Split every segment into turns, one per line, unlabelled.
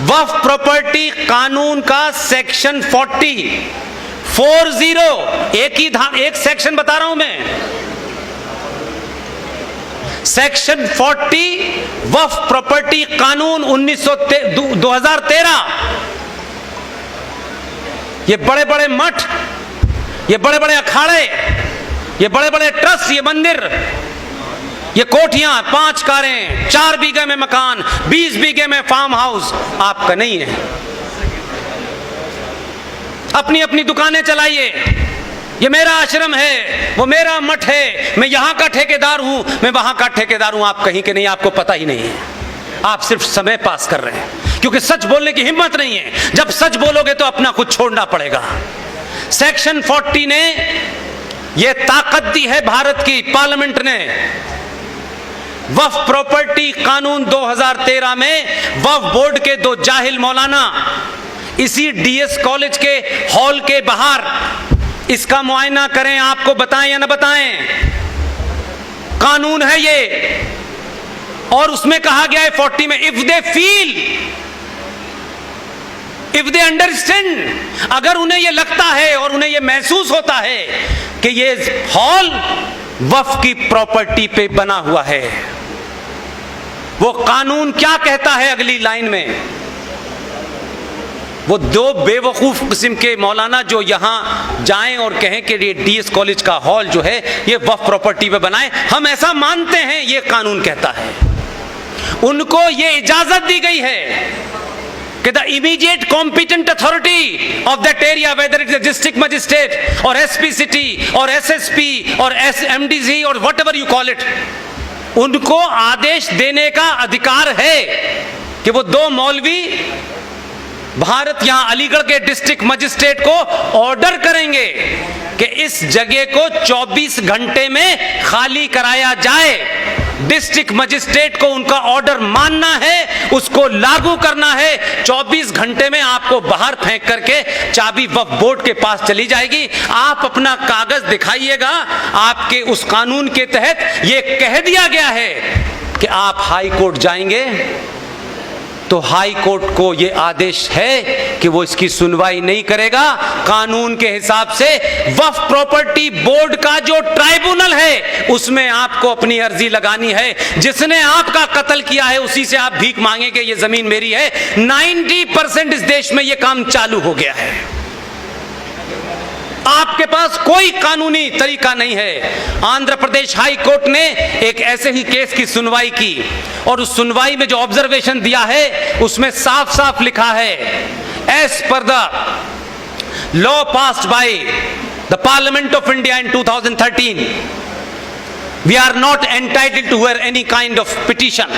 वक्फ property कानून का section 40 एक सेक्शन बता रहा हूं मैं, सेक्शन 40 वक्फ प्रॉपर्टी कानून 2013। ये बड़े बड़े मठ, ये बड़े बड़े अखाड़े, ये बड़े बड़े ट्रस्ट, ये मंदिर, ये कोठियां, 5 कारें, 4 बीघे में मकान, 20 बीघे में फार्म हाउस आपका नहीं है। अपनी अपनी दुकानें चलाइए, ये मेरा आश्रम है, वो मेरा मठ है, मैं यहां का ठेकेदार हूं, मैं वहां का ठेकेदार हूं। आप कहीं के नहीं, आपको पता ही नहीं है, आप सिर्फ समय पास कर रहे हैं, क्योंकि सच बोलने की हिम्मत नहीं है। जब सच बोलोगे तो अपना कुछ छोड़ना पड़ेगा। सेक्शन 40 ने यह ताकत दी है भारत की पार्लियामेंट ने। वक्फ प्रॉपर्टी कानून 2013 में वक्फ बोर्ड के 2 जाहिल मौलाना इसी डीएस कॉलेज के हॉल के बाहर इसका मुआयना करें, आपको बताएं या ना बताएं, कानून है ये। और उसमें कहा गया है 40 में, if they feel, if they understand, अगर उन्हें यह लगता है और उन्हें यह महसूस होता है कि ये हॉल वक्फ की प्रॉपर्टी पे बना हुआ है। वो कानून क्या कहता है अगली लाइन में? वो 2 बेवकूफ किस्म के मौलाना जो यहां जाएं और कहें कि ये डीएस कॉलेज का हॉल जो है ये वक्फ प्रॉपर्टी पे बनाए, हम ऐसा मानते हैं, ये कानून कहता है। उनको ये इजाजत दी गई है कि the immediate competent authority of that area, whether it is district magistrate और एसपी सिटी और एसएसपी और एमडीसी और what ever you call it, उनको आदेश देने का अधिकार है कि वो 2 मौलवी भारत यहां अलीगढ़ के डिस्ट्रिक्ट मजिस्ट्रेट को ऑर्डर करेंगे कि इस जगह को 24 घंटे में खाली कराया जाए। डिस्ट्रिक्ट मजिस्ट्रेट को उनका ऑर्डर मानना है, उसको लागू करना है। 24 घंटे में आपको बाहर फेंक करके चाबी वक्फ बोर्ड के पास चली जाएगी। आप अपना कागज दिखाइएगा। आपके उस कानून के तहत यह कह दिया गया है कि आप हाई कोर्ट जाएंगे तो हाई कोर्ट को यह आदेश है कि वो इसकी सुनवाई नहीं करेगा। कानून के हिसाब से वक्फ प्रॉपर्टी बोर्ड का जो ट्राइब्यूनल है उसमें आपको अपनी अर्जी लगानी है। जिसने आपका कत्ल किया है उसी से आप भीख मांगेंगे ये जमीन मेरी है। 90% इस देश में यह काम चालू हो गया है। आपके पास कोई कानूनी तरीका नहीं है। आंध्र प्रदेश हाई कोर्ट ने एक ऐसे ही केस की सुनवाई की और उस सुनवाई में जो ऑब्जर्वेशन दिया है उसमें साफ साफ लिखा है, as per the law passed by the Parliament of India in 2013 we are not entitled to hear any kind of petition,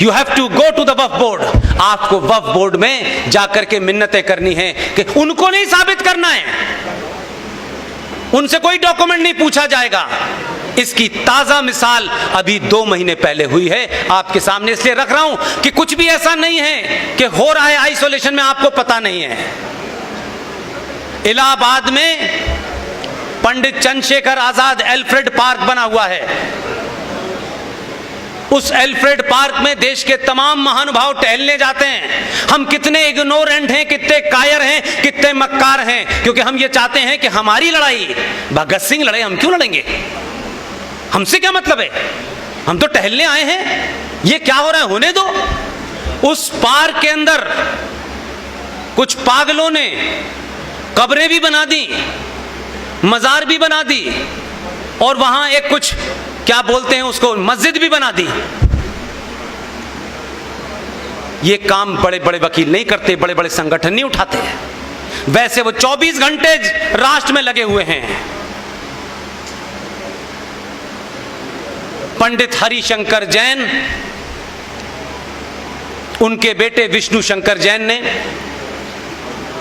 you have to go to the Waqf board. आपको वक्फ बोर्ड में जाकर के मिन्नतें करनी है कि उनको नहीं साबित करना है, उनसे कोई डॉक्यूमेंट नहीं पूछा जाएगा। इसकी ताजा मिसाल अभी 2 महीने पहले हुई है, आपके सामने इसलिए रख रहा हूं कि कुछ भी ऐसा नहीं है कि हो रहा है आइसोलेशन में आपको पता नहीं है। इलाहाबाद में पंडित चंद्रशेखर आजाद एल्फ्रेड पार्क बना हुआ है। उस एल्फ्रेड पार्क में देश के तमाम महानुभाव टहलने जाते हैं। हम कितने इग्नोरेंट हैं, कितने कायर हैं, कितने मक्कार हैं, क्योंकि हम ये चाहते हैं कि हमारी लड़ाई, भगत सिंह लड़े, हम क्यों लड़ेंगे? हमसे क्या मतलब है? हम तो टहलने आए हैं। ये क्या हो रहा है, होने दो। उस पार्क के अंदर कुछ पागलों ने कब्रें भी बना दी, मजार भी बना दी और वहां एक कुछ क्या बोलते हैं उसको, मस्जिद भी बना दी। ये काम बड़े बड़े वकील नहीं करते, बड़े बड़े संगठन नहीं उठाते। वैसे वो 24 घंटे राष्ट्र में लगे हुए हैं। पंडित हरिशंकर जैन, उनके बेटे विष्णु शंकर जैन ने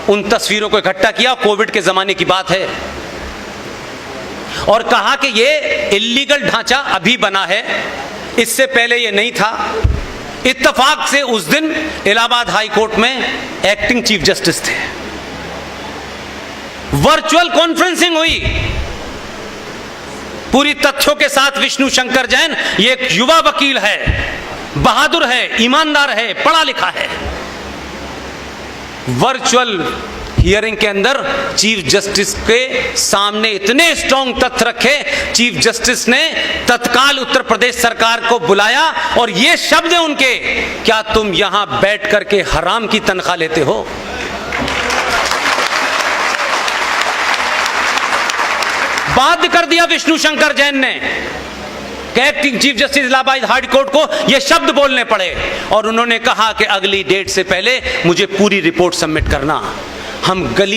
उन तस्वीरों को इकट्ठा किया, कोविड के जमाने की बात है, और कहा कि ये इल्लीगल ढांचा अभी बना है, इससे पहले ये नहीं था। इत्तेफाक से उस दिन इलाहाबाद हाई कोर्ट में एक्टिंग चीफ जस्टिस थे। वर्चुअल कॉन्फ्रेंसिंग हुई पूरी तथ्यों के साथ। विष्णु शंकर जैन ये एक युवा वकील है, बहादुर है, ईमानदार है, पढ़ा लिखा है। वर्चुअल हियरिंग के अंदर चीफ जस्टिस के सामने इतने स्ट्रॉन्ग तथ्य रखे, चीफ जस्टिस ने तत्काल उत्तर प्रदेश सरकार को बुलाया और ये शब्द हैं उनके, क्या तुम यहां बैठ करके हराम की तनख्वाह लेते हो? बाध्य कर दिया विष्णु शंकर जैन ने, acting chief justice Allahabad high court को ये शब्द बोलने पड़े और उन्होंने कहा कि अगली डेट से पहले मुझे पूरी रिपोर्ट सबमिट करना। हम गली